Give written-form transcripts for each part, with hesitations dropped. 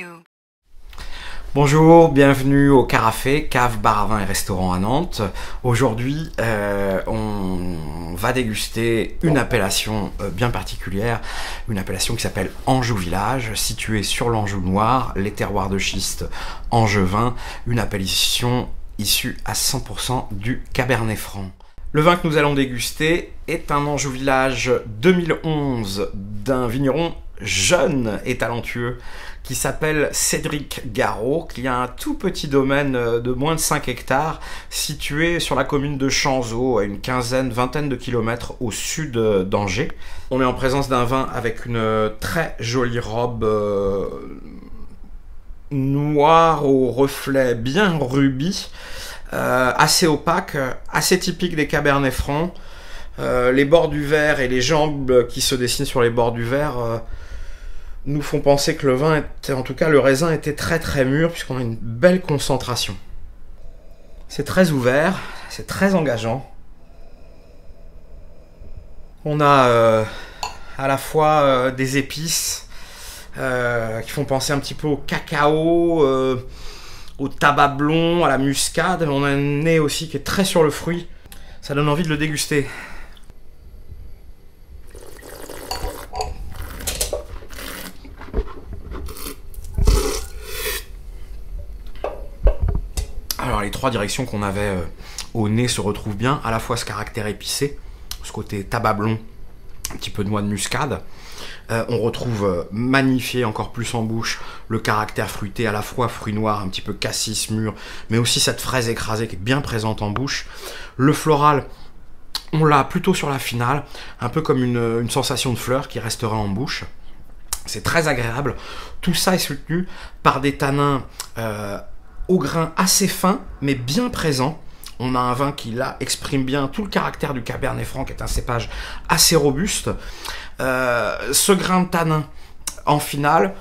you. Bonjour, bienvenue au Carafé, cave, bar à vin et restaurant à Nantes. Aujourd'hui, on va déguster une appellation bien particulière, une appellation qui s'appelle Anjou Village, située sur l'Anjou noir, les terroirs de schiste angevin, une appellation issue à 100% du Cabernet Franc. Le vin que nous allons déguster est un Anjou Village 2011 d'un vigneron jeune et talentueux qui s'appelle Cédric Garot, qui a un tout petit domaine de moins de 5 hectares situé sur la commune de Chanzeaux, à une vingtaine de kilomètres au sud d'Angers. On est en présence d'un vin avec une très jolie robe noire au reflet bien rubis, assez opaque, assez typique des Cabernet Franc. Les bords du verre et les jambes qui se dessinent sur les bords du verre nous font penser que le vin était, en tout cas le raisin était très mûr, puisqu'on a une belle concentration. C'est très ouvert, c'est très engageant. On a à la fois des épices qui font penser un petit peu au cacao, au tabac blond, à la muscade. On a un nez aussi qui est très sur le fruit. Ça donne envie de le déguster. Alors les trois directions qu'on avait au nez se retrouvent bien, à la fois ce caractère épicé, ce côté tabac blond, un petit peu de noix de muscade. On retrouve magnifié encore plus en bouche le caractère fruité, à la fois fruit noir, un petit peu cassis mûr, mais aussi cette fraise écrasée qui est bien présente en bouche. Le floral, on l'a plutôt sur la finale, un peu comme une sensation de fleur qui restera en bouche. C'est très agréable. Tout ça est soutenu par des tanins au grain assez fin, mais bien présent. On a un vin qui, là, exprime bien tout le caractère du Cabernet Franc, qui est un cépage assez robuste. Ce grain de tanin, en finale,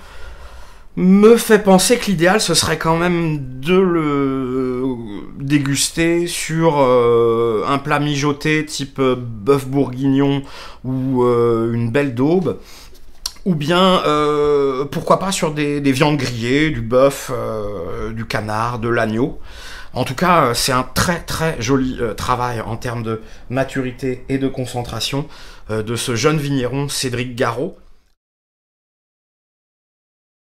me fait penser que l'idéal, ce serait quand même de le déguster sur un plat mijoté, type bœuf bourguignon ou une belle daube. Ou bien, pourquoi pas sur des viandes grillées, du bœuf, du canard, de l'agneau. En tout cas, c'est un très joli travail en termes de maturité et de concentration de ce jeune vigneron Cédric Garot.